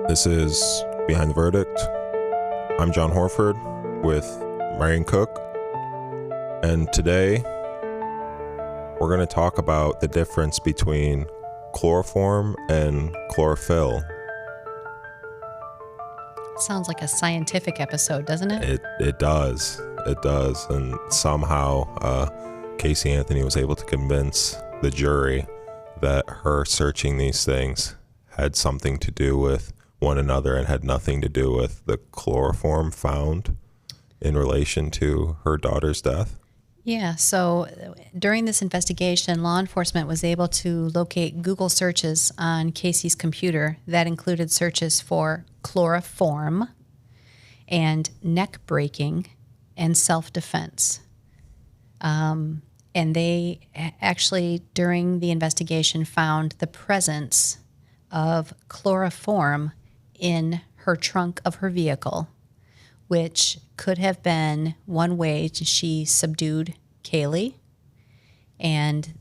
This is Behind the Verdict. I'm John Horford with Marion Cook, and today we're going to talk about the difference between chloroform and chlorophyll. Sounds like a scientific episode, doesn't it? It does. It does. And somehow Casey Anthony was able to convince the jury that her searching these things had something to do with one another and had nothing to do with the chloroform found in relation to her daughter's death. Yeah, so during this investigation, law enforcement was able to locate Google searches on Casey's computer that included searches for chloroform and neck breaking and self-defense. And they actually, during the investigation, found the presence of chloroform in her trunk of her vehicle, which could have been one way she subdued Kaylee. And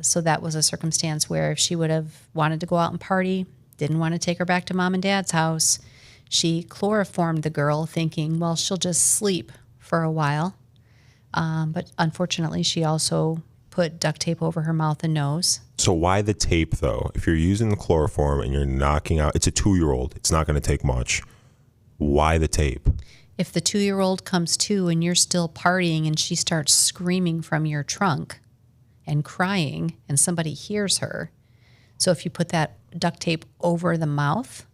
so that was a circumstance where if she would have wanted to go out and party, didn't want to take her back to mom and dad's house, she chloroformed the girl thinking, well, she'll just sleep for a while. But unfortunately, she also put duct tape over her mouth and nose. So why the tape, though? If you're using the chloroform and you're knocking out, it's a 2-year-old. It's not going to take much. Why the tape? If the 2-year-old comes to and you're still partying and she starts screaming from your trunk and crying and somebody hears her, so if you put that duct tape over the mouth,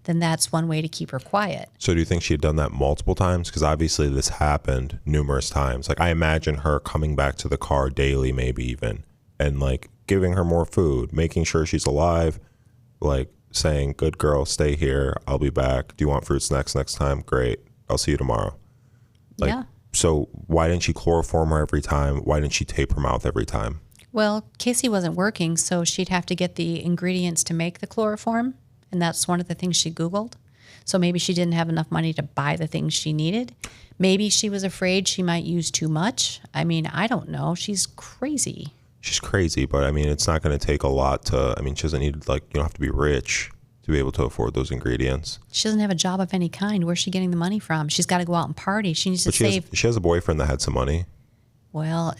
then that's one way to keep her quiet. So do you think she had done that multiple times? Because obviously this happened numerous times. Like, I imagine her coming back to the car daily, maybe even, and like giving her more food, making sure she's alive, like saying, good girl, stay here, I'll be back. Do you want fruit snacks next time? Great. I'll see you tomorrow. Like, Yeah. So why didn't she chloroform her every time? Why didn't she tape her mouth every time? Well, Casey wasn't working, so she'd have to get the ingredients to make the chloroform, and that's one of the things she Googled. So maybe she didn't have enough money to buy the things she needed. Maybe she was afraid she might use too much. I mean, I don't know. She's crazy. She's crazy, but I mean, it's not going to take a lot to, I mean, she doesn't need, like, you don't have to be rich to be able to afford those ingredients. She doesn't have a job of any kind. Where's she getting the money from? She's got to go out and party. She needs to save. She has a boyfriend that had some money. Well,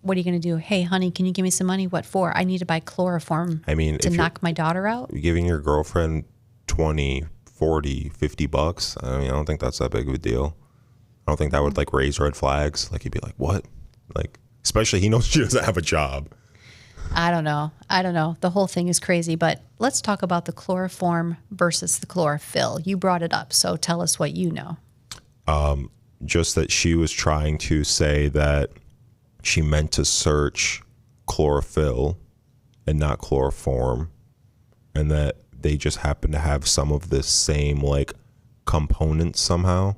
what are you going to do? Hey, honey, can you give me some money? What for? I need to buy chloroform to knock my daughter out. You're giving your girlfriend 20, 40, 50 bucks. I mean, I don't think that's that big of a deal. I don't think that would like raise red flags. Like, he'd be like, what? Like, especially he knows she doesn't have a job. I don't know. The whole thing is crazy, but let's talk about the chloroform versus the chlorophyll. You brought it up, so tell us what you know. Just that she was trying to say that she meant to search chlorophyll and not chloroform, and that they just happen to have some of the same like components somehow,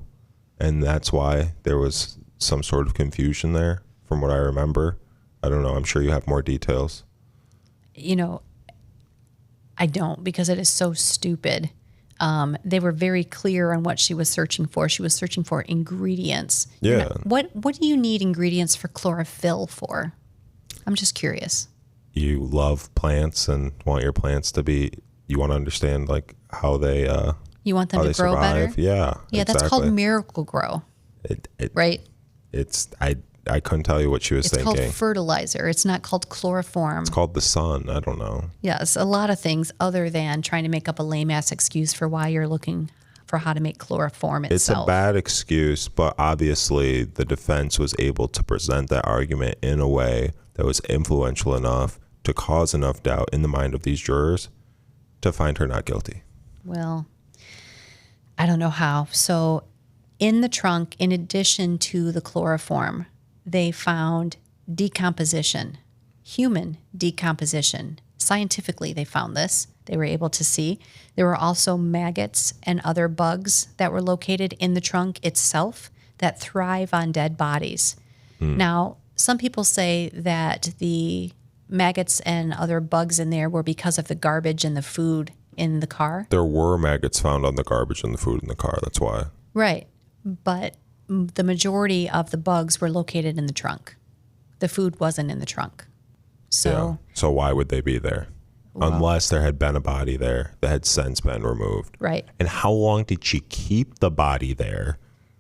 and that's why there was some sort of confusion there from what I remember. I don't know. I'm sure you have more details. You know, I don't, because it is so stupid. They were very clear on what she was searching for. She was searching for ingredients. Yeah. What do you need ingredients for chlorophyll for? I'm just curious. You love plants and want your plants to be, you want to understand like how they you want them to grow survive. better? Yeah. Yeah, exactly. That's called Miracle Grow. Right? I couldn't tell you what she was thinking. It's called fertilizer. It's not called chloroform. It's called the sun. I don't know. Yes, a lot of things other than trying to make up a lame-ass excuse for why you're looking for how to make chloroform itself. It's a bad excuse, but obviously the defense was able to present that argument in a way that was influential enough to cause enough doubt in the mind of these jurors to find her not guilty. Well, I don't know how. So in the trunk, in addition to the chloroform, they found decomposition, human decomposition. Scientifically, they found this. They were able to see. There were also maggots and other bugs that were located in the trunk itself that thrive on dead bodies. Now, some people say that the maggots and other bugs in there were because of the garbage and the food in the car. There were maggots found on the garbage and the food in the car. That's why. Right. But the majority of the bugs were located in the trunk. The food wasn't in the trunk. So, yeah. So why would they be there? unless there had been a body there that had since been removed. Right. And how long did she keep the body there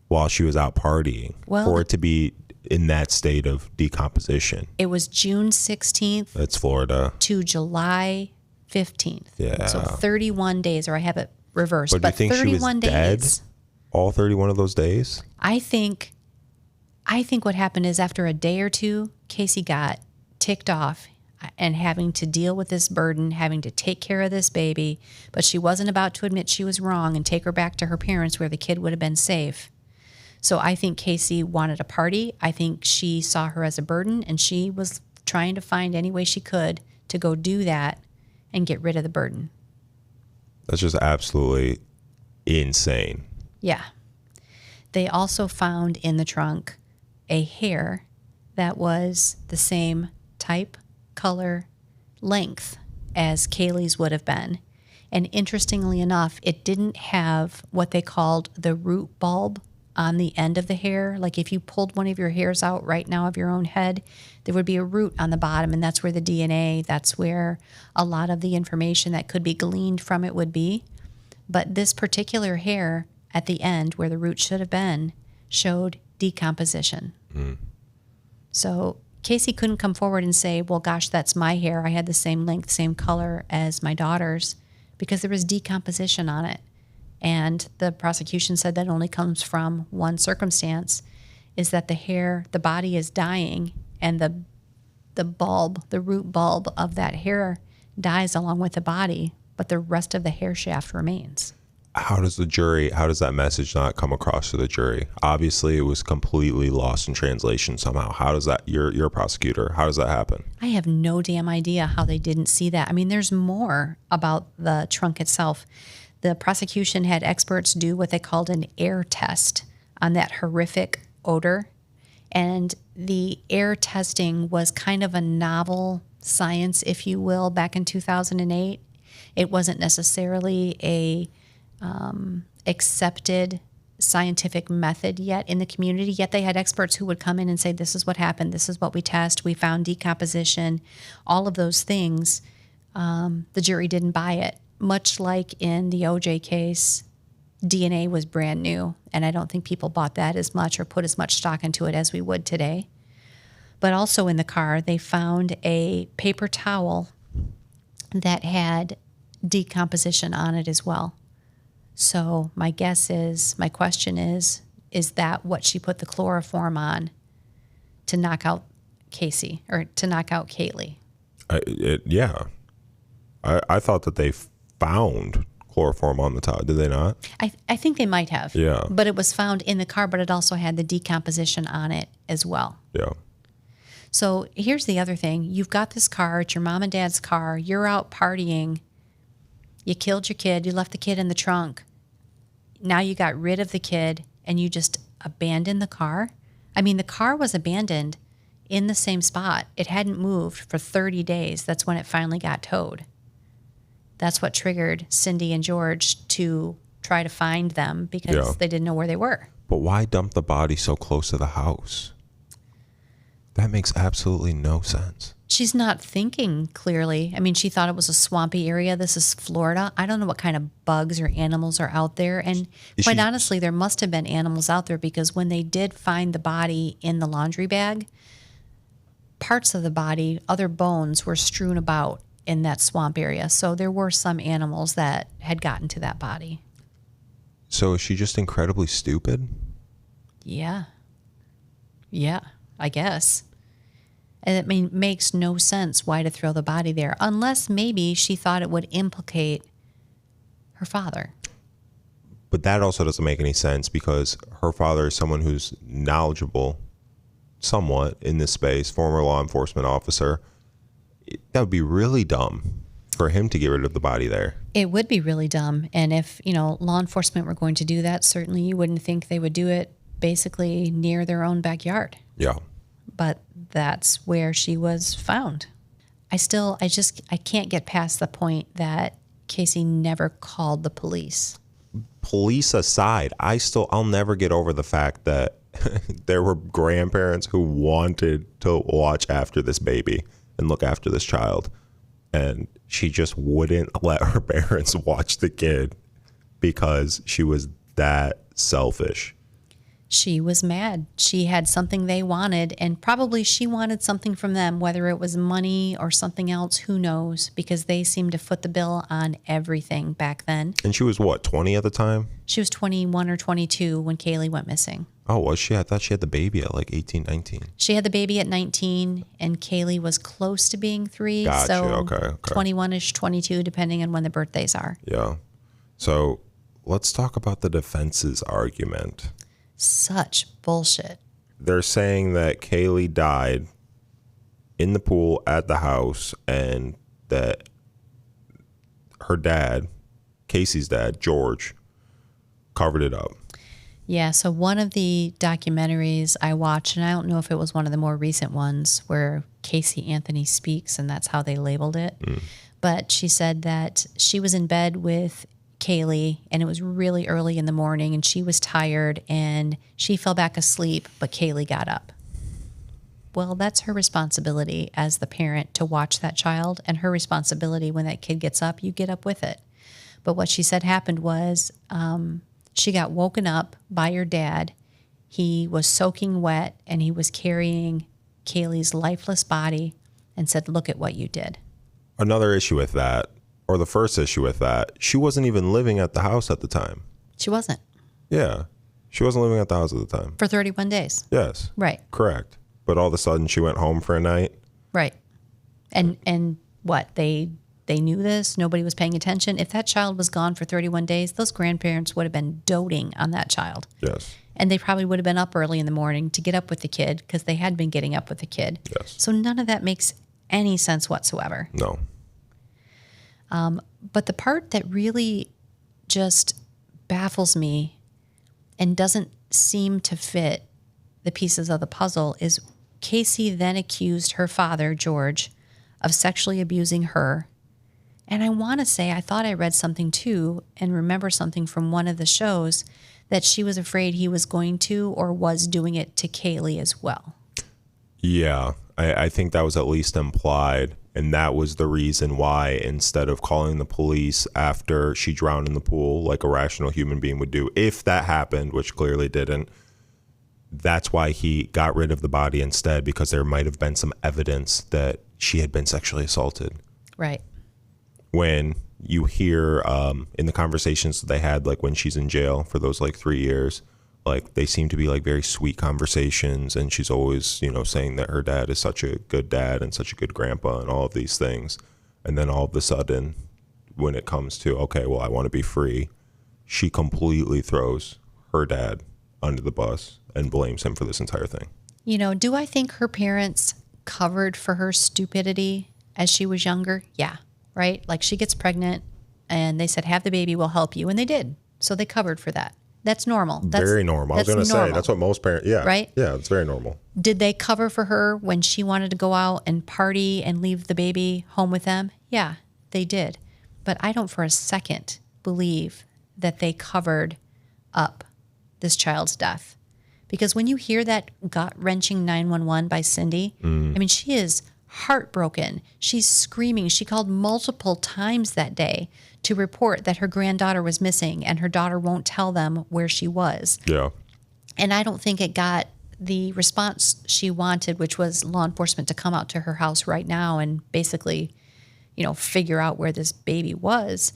while she was out partying for it to be in that state of decomposition? It was June 16th That's Florida. to July 15th. Yeah. So 31 days, or I have it reversed. But do you think she was 31 dead days. all 31 of those days? I think what happened is after a day or two, Casey got ticked off and having to deal with this burden, having to take care of this baby, but she wasn't about to admit she was wrong and take her back to her parents where the kid would have been safe. So I think Casey wanted a party. I think she saw her as a burden, and she was trying to find any way she could to go do that and get rid of the burden. That's just absolutely insane. Yeah. They also found in the trunk a hair that was the same type, color, length as Kaylee's would have been. And interestingly enough, it didn't have what they called the root bulb on the end of the hair. Like if you pulled one of your hairs out right now of your own head, there would be a root on the bottom, and that's where the DNA, that's where a lot of the information that could be gleaned from it would be. But this particular hair at the end, where the root should have been, showed decomposition. So Casey couldn't come forward and say, well, gosh, that's my hair. I had the same length, same color as my daughter's, because there was decomposition on it. And the prosecution said that only comes from one circumstance, is that the hair, the body is dying, and the bulb, the root bulb of that hair dies along with the body, but the rest of the hair shaft remains. How does that message not come across to the jury? Obviously, it was completely lost in translation somehow. How does that, you're a prosecutor, how does that happen? I have no damn idea how they didn't see that. I mean, there's more about the trunk itself. The prosecution had experts do what they called an air test on that horrific odor. And the air testing was kind of a novel science, if you will, back in 2008. It wasn't necessarily a accepted scientific method yet in the community, yet they had experts who would come in and say, this is what happened, this is what we test, we found decomposition, all of those things. The jury didn't buy it. Much like in the OJ case, DNA was brand new, and I don't think people bought that as much or put as much stock into it as we would today. But also in the car, they found a paper towel that had decomposition on it as well. So my question is that what she put the chloroform on to knock out Casey, or to knock out Kaylee? I thought that they found chloroform on the towel. Did they not? I think they might have. Yeah. But it was found in the car, but it also had the decomposition on it as well. Yeah. So here's the other thing. You've got this car. It's your mom and dad's car. You're out partying. You killed your kid. You left the kid in the trunk. Now you got rid of the kid and you just abandoned the car. I mean, the car was abandoned in the same spot. It hadn't moved for 30 days. That's when it finally got towed. That's what triggered Cindy and George to try to find them, because they didn't know where they were. But why dump the body so close to the house? That makes absolutely no sense. She's not thinking clearly. I mean, she thought it was a swampy area. This is Florida. I don't know what kind of bugs or animals are out there. And quite honestly, there must have been animals out there, because when they did find the body in the laundry bag, parts of the body, other bones, were strewn about in that swamp area. So there were some animals that had gotten to that body. So is she just incredibly stupid? Yeah, I guess. And it makes no sense why to throw the body there, unless maybe she thought it would implicate her father. But that also doesn't make any sense, because her father is someone who's knowledgeable somewhat in this space, former law enforcement officer. That would be really dumb for him to get rid of the body there. It would be really dumb. And if, law enforcement were going to do that, certainly you wouldn't think they would do it basically near their own backyard. Yeah. But that's where she was found. I can't get past the point that Casey never called the police. Police aside, I'll never get over the fact that there were grandparents who wanted to watch after this baby and look after this child. And she just wouldn't let her parents watch the kid because she was that selfish. She was mad. She had something they wanted, and probably she wanted something from them, whether it was money or something else, who knows, because they seemed to foot the bill on everything back then. And she was what, 20 at the time? She was 21 or 22 when Kaylee went missing. Oh, was she? I thought she had the baby at like 18, 19. She had the baby at 19, and Kaylee was close to being 3. Gotcha. So Okay. 21-ish, 22, depending on when the birthdays are. Yeah. So let's talk about the defense's argument. Such bullshit. They're saying that Kaylee died in the pool at the house and that her dad, Casey's dad, George, covered it up. Yeah, so one of the documentaries I watched, and I don't know if it was one of the more recent ones where Casey Anthony speaks, and that's how they labeled it. But she said that she was in bed with Kaylee, and it was really early in the morning, and she was tired, and she fell back asleep, but Kaylee got up. Well, that's her responsibility as the parent to watch that child, and her responsibility when that kid gets up, you get up with it. But what she said happened was she got woken up by her dad. He was soaking wet, and he was carrying Kaylee's lifeless body and said, "Look at what you did." Another issue with that, or the first issue with that, she wasn't even living at the house at the time. She wasn't. Yeah. She wasn't living at the house at the time. For 31 days. Yes. Right. Correct. But all of a sudden she went home for a night. Right. And what? They knew this? Nobody was paying attention? If that child was gone for 31 days, those grandparents would have been doting on that child. Yes. And they probably would have been up early in the morning to get up with the kid because they had been getting up with the kid. Yes. So none of that makes any sense whatsoever. No. But the part that really just baffles me and doesn't seem to fit the pieces of the puzzle is Casey then accused her father, George, of sexually abusing her. And I want to say, I thought I read something too and remember something from one of the shows that she was afraid he was going to or was doing it to Kaylee as well. Yeah. I think that was at least implied. And that was the reason why, instead of calling the police after she drowned in the pool, like a rational human being would do, if that happened, which clearly didn't, that's why he got rid of the body instead, because there might have been some evidence that she had been sexually assaulted. Right. When you hear in the conversations that they had, like when she's in jail for those like 3 years, like they seem to be like very sweet conversations, and she's always, you know, saying that her dad is such a good dad and such a good grandpa and all of these things. And then all of a sudden, when it comes to, okay, well, I want to be free, she completely throws her dad under the bus and blames him for this entire thing. You know, do I think her parents covered for her stupidity as she was younger? Yeah, right? Like she gets pregnant and they said, have the baby, we'll help you. And they did. So they covered for that. That's normal. That's very normal. I was going to say, that's what most parents, yeah. Right? Yeah, it's very normal. Did they cover for her when she wanted to go out and party and leave the baby home with them? Yeah, they did. But I don't for a second believe that they covered up this child's death. Because when you hear that gut-wrenching 911 by Cindy, I mean, she is heartbroken. She's screaming. She called multiple times that day to report that her granddaughter was missing and her daughter won't tell them where she was. Yeah. And I don't think it got the response she wanted, which was law enforcement to come out to her house right now and basically, you know, figure out where this baby was.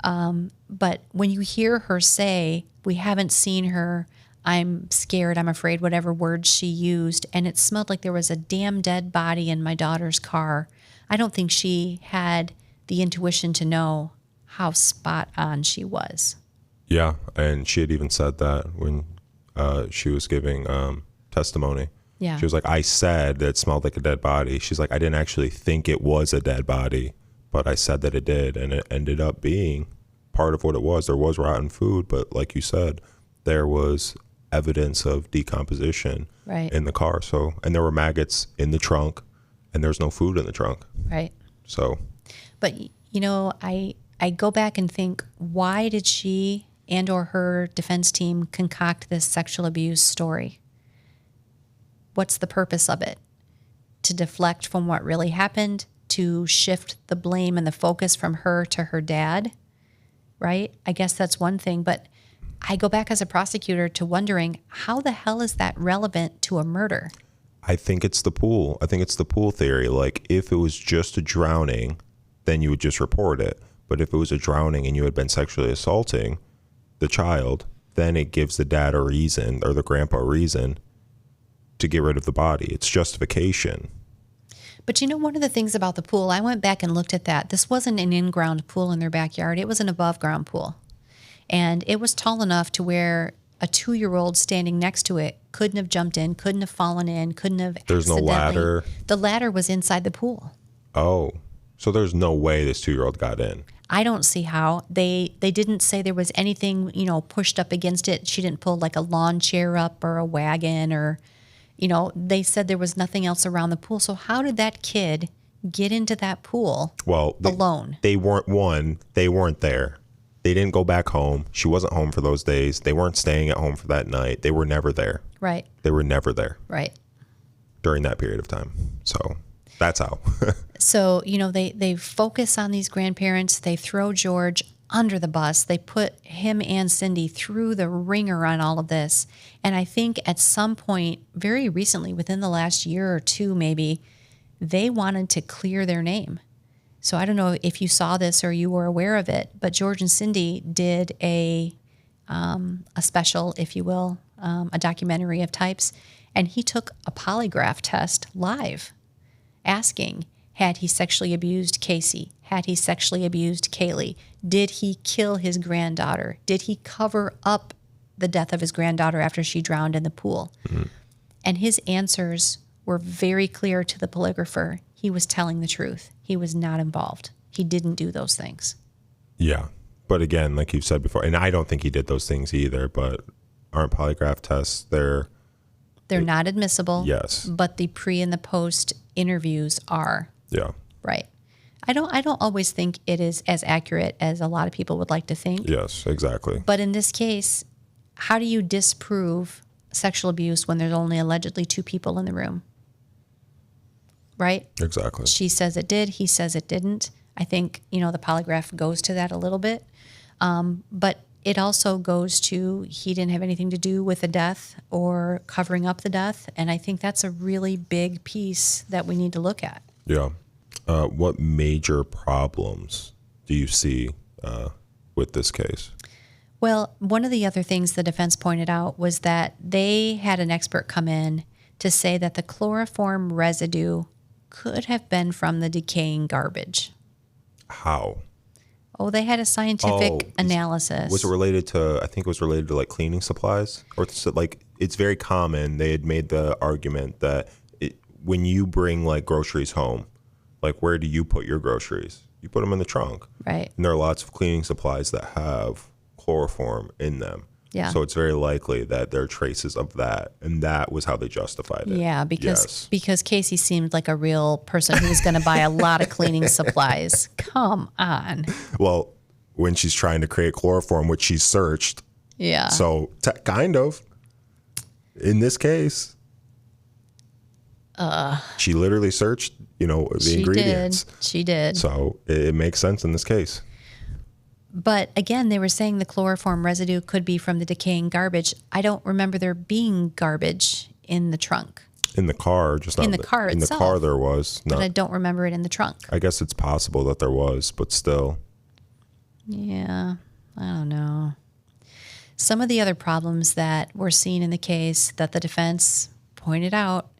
But when you hear her say, we haven't seen her, I'm scared, I'm afraid, whatever words she used, and it smelled like there was a damn dead body in my daughter's car, I don't think she had the intuition to know how spot on she was. Yeah, and she had even said that when she was giving testimony. Yeah. She was like, I said that it smelled like a dead body. She's like, I didn't actually think it was a dead body, but I said that it did, and it ended up being part of what it was. There was rotten food, but like you said, there was evidence of decomposition Right. in the car. So, and there were maggots in the trunk, and there's no food in the trunk. Right. So, But, you know, I go back and think, why did she and or her defense team concoct this sexual abuse story? What's the purpose of it? To deflect from what really happened? to shift the blame and the focus from her to her dad, right? I guess that's one thing. But I go back as a prosecutor to wondering, how the hell is that relevant to a murder? I think it's the pool. I think it's the pool theory. Like, if it was just a drowning, then you would just report it. But if it was a drowning and you had been sexually assaulting the child, then it gives the dad a reason, or the grandpa a reason, to get rid of the body. It's justification. But you know, one of the things about the pool, I went back and looked at that. This wasn't an in-ground pool in their backyard. It was an above-ground pool. And it was tall enough to where a 2-year-old standing next to it couldn't have jumped in, couldn't have fallen in, couldn't have There's no ladder. The ladder was inside the pool. Oh, so there's no way this 2-year-old got in. I don't see how. They didn't say there was anything, pushed up against it. She didn't pull like a lawn chair up or a wagon or, they said there was nothing else around the pool. So how did that kid get into that pool alone? They weren't there. They didn't go back home. She wasn't home for those days. They weren't staying at home for that night. They were never there. Right. They were never there. Right. During that period of time. So that's how. So, they focus on these grandparents. They throw George under the bus. They put him and Cindy through the ringer on all of this. And I think at some point, very recently, within the last year or two maybe, they wanted to clear their name. So I don't know if you saw this or you were aware of it, but George and Cindy did a special, if you will, a documentary of types, and he took a polygraph test live, asking, had he sexually abused Casey? Had he sexually abused Kaylee? Did he kill his granddaughter? Did he cover up the death of his granddaughter after she drowned in the pool? Mm-hmm. And his answers were very clear to the polygrapher. He was telling the truth. He was not involved. He didn't do those things. Yeah. But again, like you've said before, and I don't think he did those things either, but aren't polygraph tests, they're not admissible. Yes. But the pre and the post interviews are. Yeah. Right. I don't always think it is as accurate as a lot of people would like to think. Yes, exactly. But in this case, how do you disprove sexual abuse when there's only allegedly 2 people in the room? Right? Exactly. She says it did. He says it didn't. I think, the polygraph goes to that a little bit. But it also goes to he didn't have anything to do with the death or covering up the death. And I think that's a really big piece that we need to look at. Yeah. What major problems do you see with this case? Well, one of the other things the defense pointed out was that they had an expert come in to say that the chloroform residue could have been from the decaying garbage. How? Oh, they had a scientific analysis. Was it related to, I think it was related to like cleaning supplies? Or like, it's very common. They had made the argument that when you bring like groceries home, like where do you put your groceries? You put them in the trunk. Right. And there are lots of cleaning supplies that have chloroform in them. Yeah. So it's very likely that there are traces of that. And that was how they justified it. Yeah, because Casey seemed like a real person who was going to buy a lot of cleaning supplies. Come on. Well, when she's trying to create chloroform, which she searched. Yeah. So kind of. In this case. She literally searched, the ingredients. She did. So it makes sense in this case. But again, they were saying the chloroform residue could be from the decaying garbage. I don't remember there being garbage in the trunk. In the car, just not in the car in itself. The car there was. But I don't remember it in the trunk. I guess it's possible that there was, but still. Yeah, I don't know. Some of the other problems that were seen in the case that the defense pointed out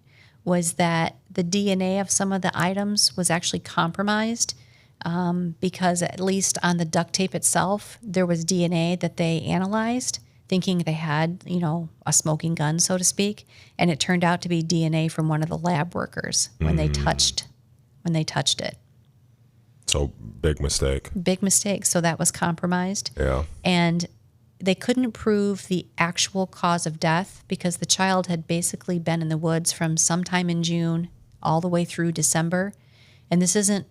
was that the DNA of some of the items was actually compromised. Because at least on the duct tape itself, there was DNA that they analyzed, thinking they had, a smoking gun, so to speak. And it turned out to be DNA from one of the lab workers when they touched it. So big mistake. Big mistake. So that was compromised. Yeah. And they couldn't prove the actual cause of death because the child had basically been in the woods from sometime in June all the way through December. And this isn't,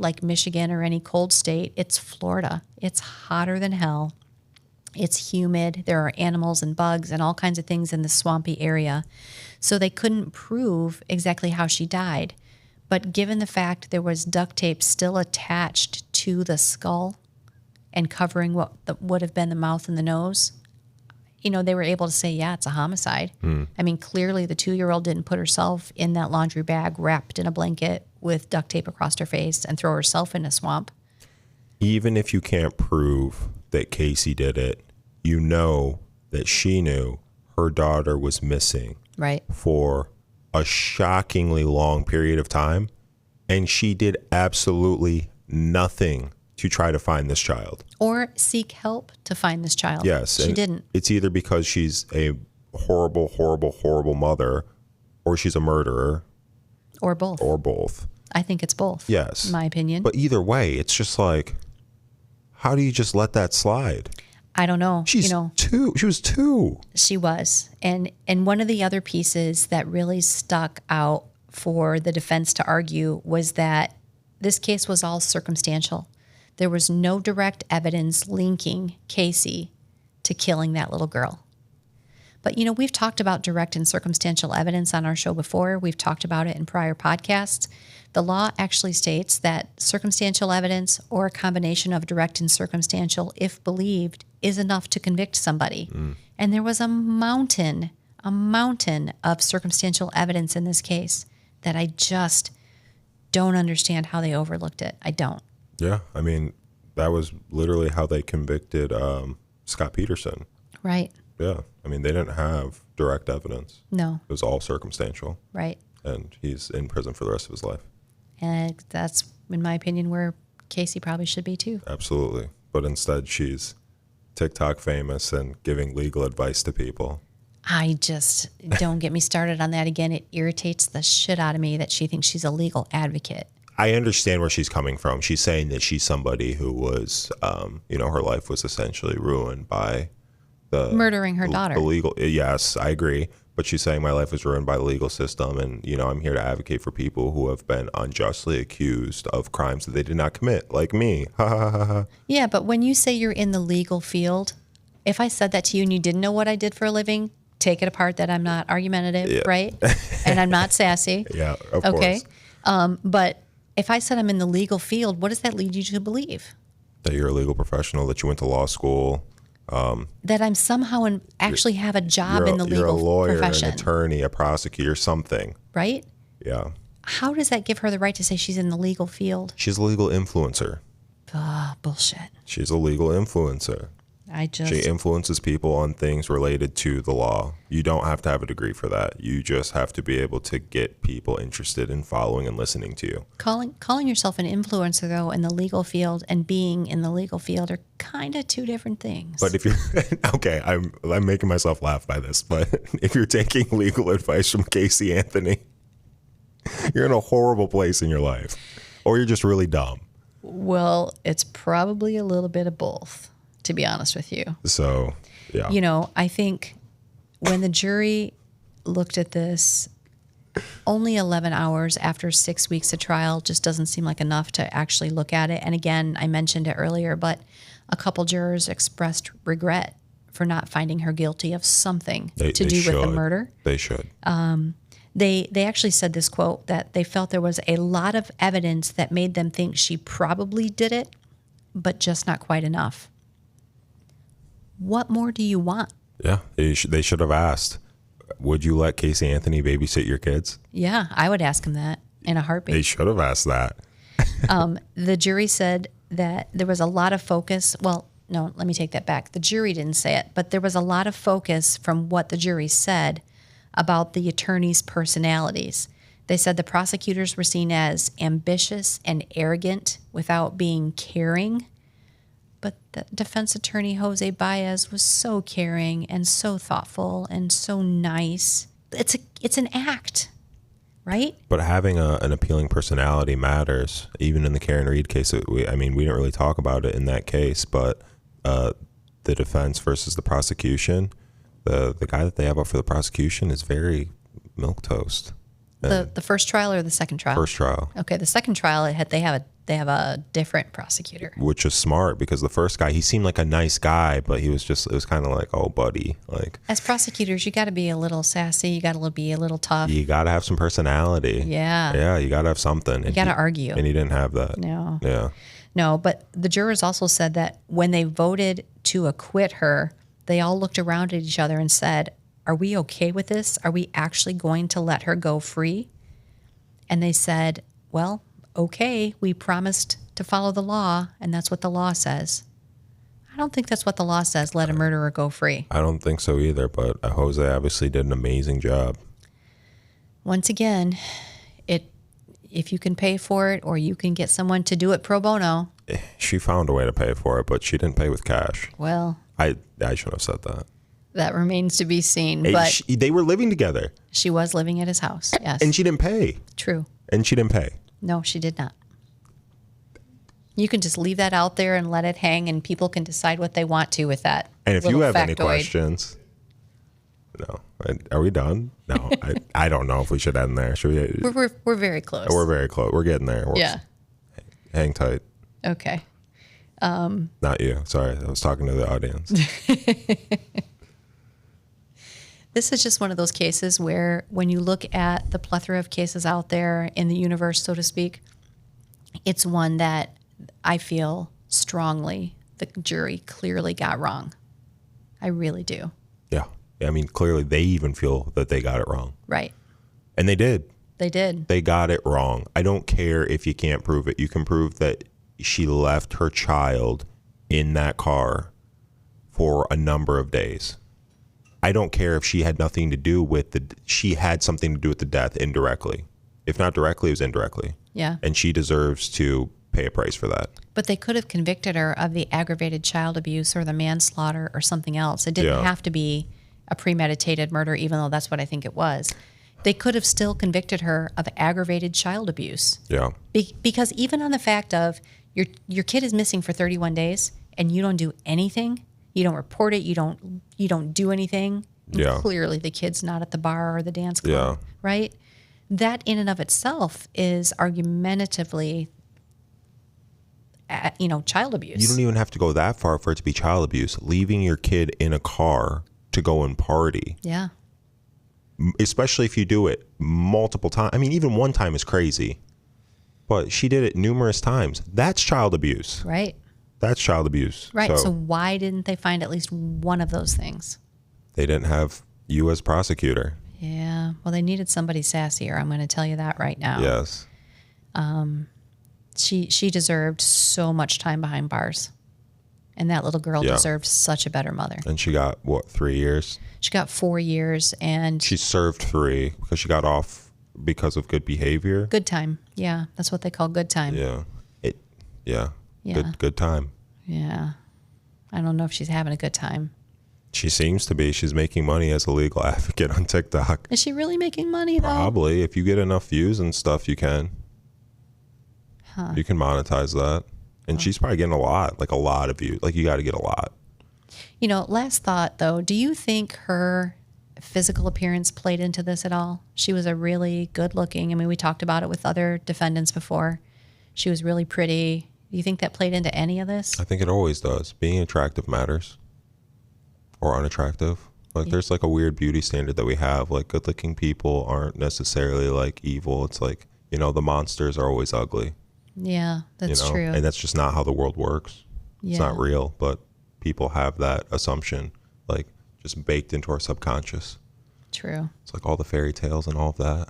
like Michigan or any cold state. It's Florida. It's hotter than hell. It's humid. There are animals and bugs and all kinds of things in the swampy area. So they couldn't prove exactly how she died. But given the fact there was duct tape still attached to the skull and covering what would have been the mouth and the nose, they were able to say, yeah, it's a homicide. I mean, clearly the 2-year-old didn't put herself in that laundry bag wrapped in a blanket with duct tape across her face and throw herself in a swamp. Even if you can't prove that Casey did it, you know that she knew her daughter was missing Right. for a shockingly long period of time, and she did absolutely nothing to try to find this child. Or seek help to find this child. Yes. She didn't. It's either because she's a horrible, horrible, horrible mother, or she's a murderer, Or both. or both. I think it's both. Yes. In my opinion. But either way, it's just like, how do you just let that slide? I don't know. She's 2. She was 2. She was. And one of the other pieces that really stuck out for the defense to argue was that this case was all circumstantial. There was no direct evidence linking Casey to killing that little girl. But, we've talked about direct and circumstantial evidence on our show before. We've talked about it in prior podcasts. The law actually states that circumstantial evidence or a combination of direct and circumstantial, if believed, is enough to convict somebody. And there was a mountain of circumstantial evidence in this case that I just don't understand how they overlooked it. I don't. Yeah. I mean, that was literally how they convicted Scott Peterson. Right. Yeah. I mean, they didn't have direct evidence. No. It was all circumstantial. Right. And he's in prison for the rest of his life. And that's, in my opinion, where Casey probably should be too. Absolutely. But instead, she's TikTok famous and giving legal advice to people. I just don't get me started on that again. It irritates the shit out of me that she thinks she's a legal advocate. I understand where she's coming from. She's saying that she's somebody who was, her life was essentially ruined by the Murdering her daughter. The legal, yes, I agree. But she's saying my life was ruined by the legal system, and I'm here to advocate for people who have been unjustly accused of crimes that they did not commit, like me. Yeah, but when you say you're in the legal field, if I said that to you and you didn't know what I did for a living, take it apart that I'm not argumentative, right? And I'm not sassy. Yeah, of okay. course. But if I said I'm in the legal field, what does that lead you to believe? That you're a legal professional, that you went to law school. That I'm somehow actually have a job in the legal profession. You're a lawyer, profession. an attorney, a prosecutor, something. Right? Yeah. How does that give her the right to say she's in the legal field? She's a legal influencer. Bullshit. She's a legal influencer. She influences people on things related to the law. You don't have to have a degree for that. You just have to be able to get people interested in following and listening to you. Calling yourself an influencer, though, in the legal field and being in the legal field are kind of two different things. But if you're okay, I'm making myself laugh by this. But if you're taking legal advice from Casey Anthony, you're in a horrible place in your life, or you're just really dumb. Well, it's probably a little bit of both, to be honest with you. So, yeah. I think when the jury looked at this, only 11 hours after 6 weeks of trial just doesn't seem like enough to actually look at it. And again, I mentioned it earlier, but a couple jurors expressed regret for not finding her guilty of something to do with the murder. They should. They actually said this quote, that they felt there was a lot of evidence that made them think she probably did it, but just not quite enough. What more do you want? Yeah, they should have asked, would you let Casey Anthony babysit your kids? Yeah, I would ask him that in a heartbeat. They should have asked that. The jury said that there was a lot of focus. Well, no, let me take that back. The jury didn't say it, but there was a lot of focus from what the jury said about the attorneys' personalities. They said the prosecutors were seen as ambitious and arrogant without being caring. But the defense attorney, Jose Baez, was so caring and so thoughtful and so nice. It's an act, right? But having an appealing personality matters. Even in the Karen Reed case, we didn't really talk about it in that case, but the defense versus the prosecution, the guy that they have up for the prosecution is very milquetoast. The first trial or the second trial? First trial. Okay, the second trial, they have a They have a different prosecutor. which is smart because the first guy, he seemed like a nice guy, but it was kind of like, oh, buddy, like As prosecutors, you got to be a little sassy. You got to be a little tough. you got to have some personality. Yeah. Yeah, you got to have something. You got to argue. And he didn't have that. No. Yeah. No, but the jurors also said that when they voted to acquit her, they all looked around at each other and said, are we okay with this? Are we actually going to let her go free? And they said, well, okay, we promised to follow the law, and that's what the law says. I don't think that's what the law says, let a murderer go free. I don't think so either, but Jose obviously did an amazing job. Once again, if you can pay for it or you can get someone to do it pro bono, She found a way to pay for it, but she didn't pay with cash. well, I shouldn't have said that. that remains to be seen. Hey, But they were living together, she was living at his house. Yes. and she didn't pay. True. And she didn't pay. No, she did not. You can just leave that out there and let it hang, and people can decide what they want to with that. And if you little have any factoid. questions, no. Are we done? No, I don't know if we should end there. Should we? We're very close. We're very close. We're getting there. Yeah. Hang tight. Okay. Not you. Sorry, I was talking to the audience. This is just one of those cases where when you look at the plethora of cases out there in the universe, so to speak, it's one that I feel strongly the jury clearly got wrong. I really do. Yeah. I mean, clearly they even feel that they got it wrong. Right. And they did. They did. They got it wrong. I don't care if you can't prove it. You can prove that she left her child in that car for a number of days. I don't care if she had nothing to do with she had something to do with the death indirectly. If not directly, it was indirectly. Yeah. And she deserves to pay a price for that. But they could have convicted her of the aggravated child abuse or the manslaughter or something else. It didn't Yeah. have to be a premeditated murder, even though that's what I think it was. They could have still convicted her of aggravated child abuse. Yeah. Because even on the fact of your kid is missing for 31 days and you don't do anything, you don't report it, you don't do anything. Yeah. Clearly the kid's not at the bar or the dance club, Yeah. right? That in and of itself is argumentatively child abuse. You don't even have to go that far for it to be child abuse. Leaving your kid in a car to go and party, Yeah. especially if you do it multiple times. I mean, even one time is crazy, but she did it numerous times. That's child abuse. Right. That's child abuse. Right. So why didn't they find at least one of those things? They didn't have you as prosecutor. Yeah. Well, they needed somebody sassier. I'm going to tell you that right now. Yes. She deserved so much time behind bars. And that little girl Yeah. deserved such a better mother. And she got, 3 years? She got 4 years and She served 3 because she got off because of good behavior. good time. Yeah. That's what they call good time. Yeah. Yeah. Yeah. Good time. Yeah. I don't know if she's having a good time. She seems to be. She's making money as a legal advocate on TikTok. Is she really making money, though? Probably. If you get enough views and stuff, you can. You can monetize that. And she's probably getting a lot of views. Like, you got to get a lot. Last thought, though. Do you think her physical appearance played into this at all? She was a really good looking. I mean, we talked about it with other defendants before. She was really pretty. Do you think that played into any of this? I think it always does. Being attractive matters. Or unattractive. Like, there's like a weird beauty standard that we have. Like, good looking people aren't necessarily like evil. It's like, the monsters are always ugly. Yeah, that's true. And that's just not how the world works. It's not real, but people have that assumption, like, just baked into our subconscious. True. It's like all the fairy tales and all of that.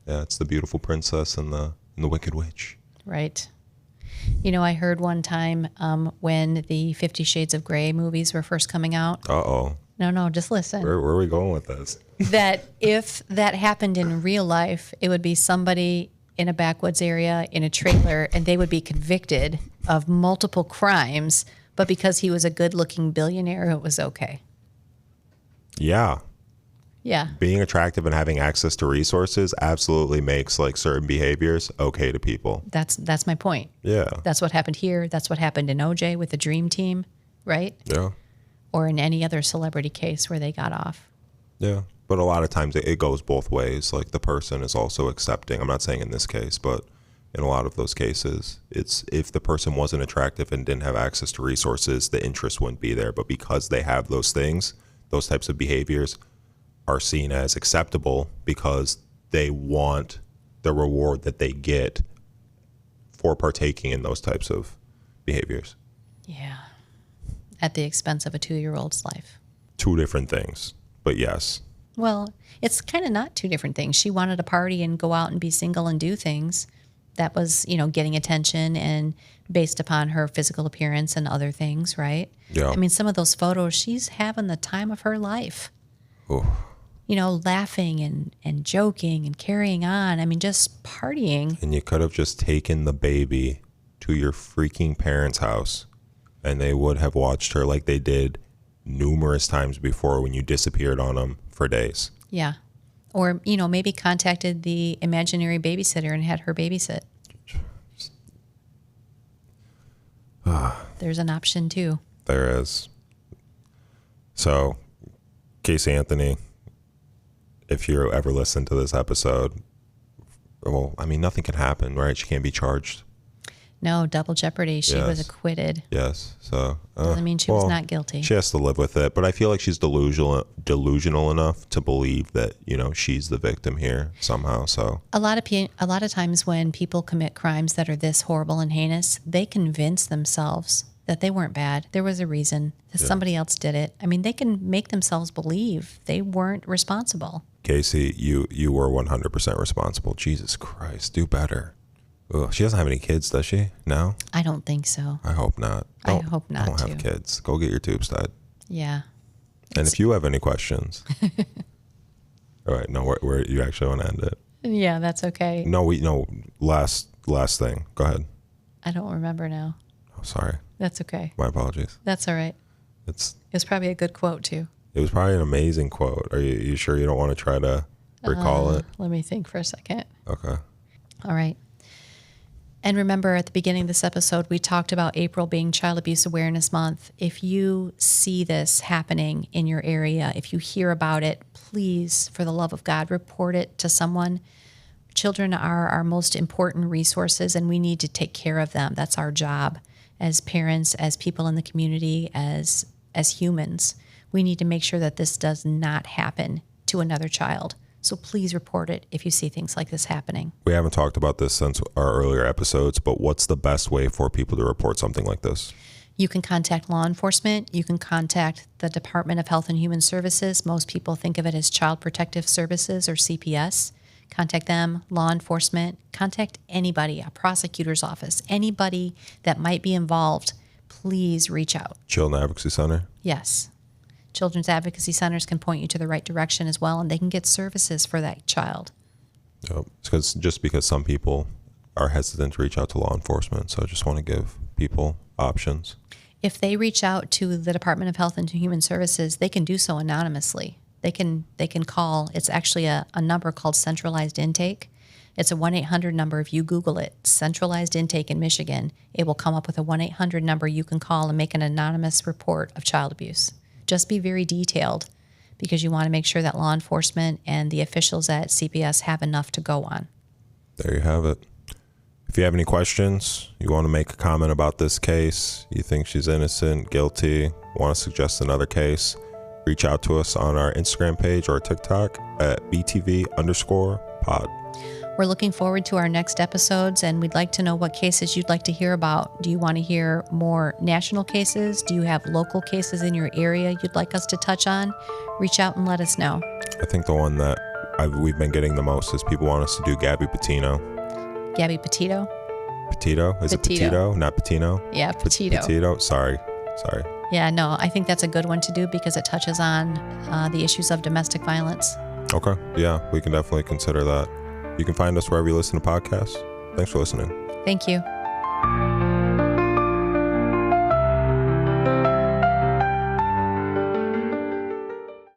It's the beautiful princess and the wicked witch. Right. I heard one time when the 50 Shades of Grey movies were first coming out. Uh-oh. No, just listen. Where are we going with this? That if that happened in real life, it would be somebody in a backwoods area in a trailer, and they would be convicted of multiple crimes, but because he was a good-looking billionaire, it was okay. Yeah. Yeah. Being attractive and having access to resources absolutely makes like certain behaviors okay to people. That's my point. Yeah. That's what happened here. That's what happened in OJ with the Dream Team, right? Yeah. Or in any other celebrity case where they got off. Yeah. But a lot of times it goes both ways. Like, the person is also accepting. I'm not saying in this case, but in a lot of those cases. It's if the person wasn't attractive and didn't have access to resources, the interest wouldn't be there. But because they have those things, those types of behaviors are seen as acceptable because they want the reward that they get for partaking in those types of behaviors. Yeah. At the expense of a 2-year-old's life. Two different things, but yes. Well, it's kind of not two different things. She wanted to party and go out and be single and do things. That was, getting attention and based upon her physical appearance and other things, right? Yeah. I mean, some of those photos, she's having the time of her life. Oh. Laughing and joking and carrying on. I mean, just partying. And you could have just taken the baby to your freaking parents' house and they would have watched her like they did numerous times before when you disappeared on them for days. Yeah. Or, maybe contacted the imaginary babysitter and had her babysit. There's an option too. There is. So, Casey Anthony, if you ever listen to this episode, well, I mean, nothing can happen, right? She can't be charged. No, double jeopardy. She was acquitted. Yes. So doesn't mean she was not guilty. She has to live with it. But I feel like she's delusional enough to believe that, she's the victim here somehow. So a lot of times when people commit crimes that are this horrible and heinous, they convince themselves that they weren't bad. There was a reason that somebody else did it. I mean, they can make themselves believe they weren't responsible. Casey, you were 100% responsible. Jesus Christ, do better. Ugh, she doesn't have any kids, does she? No? I don't think so. I hope not. I hope not, Don't have kids. Go get your tubes tied. Yeah. And if you have any questions. All right. No, where you actually want to end it? Yeah, that's okay. No, last thing. Go ahead. I don't remember now. Oh, sorry. That's okay. My apologies. That's all right. It was probably a good quote too. It was probably an amazing quote. Are you sure you don't want to try to recall it? Let me think for a second. Okay. All right. And remember, at the beginning of this episode, we talked about April being Child Abuse Awareness Month. If you see this happening in your area, if you hear about it, please, for the love of God, report it to someone. Children are our most important resources, and we need to take care of them. That's our job as parents, as people in the community, as humans. We need to make sure that this does not happen to another child. So please report it if you see things like this happening. We haven't talked about this since our earlier episodes, but what's the best way for people to report something like this? You can contact law enforcement. You can contact the Department of Health and Human Services. Most people think of it as Child Protective Services or CPS. Contact them, law enforcement. Contact anybody, a prosecutor's office, anybody that might be involved. Please reach out. Children Advocacy Center? Yes. Children's advocacy centers can point you to the right direction as well, and they can get services for that child. Yep. It's just because some people are hesitant to reach out to law enforcement, so I just want to give people options. If they reach out to the Department of Health and Human Services, they can do so anonymously. They can call. It's actually a number called Centralized Intake. It's a 1-800 number. If you Google it, Centralized Intake in Michigan, it will come up with a 1-800 number you can call and make an anonymous report of child abuse. Just be very detailed because you want to make sure that law enforcement and the officials at CPS have enough to go on. There you have it. If you have any questions, you want to make a comment about this case, you think she's innocent, guilty, want to suggest another case, reach out to us on our Instagram page or TikTok at BTV_pod. We're looking forward to our next episodes, and we'd like to know what cases you'd like to hear about. Do you want to hear more national cases? Do you have local cases in your area you'd like us to touch on? Reach out and let us know. I think the one that we've been getting the most is people want us to do Gabby Petito. Gabby Petito? Petito? Is it Petito, not Patino? Yeah, Petito. Petito? Sorry. Yeah, no, I think that's a good one to do because it touches on the issues of domestic violence. Okay. Yeah, we can definitely consider that. You can find us wherever you listen to podcasts. Thanks for listening. Thank you.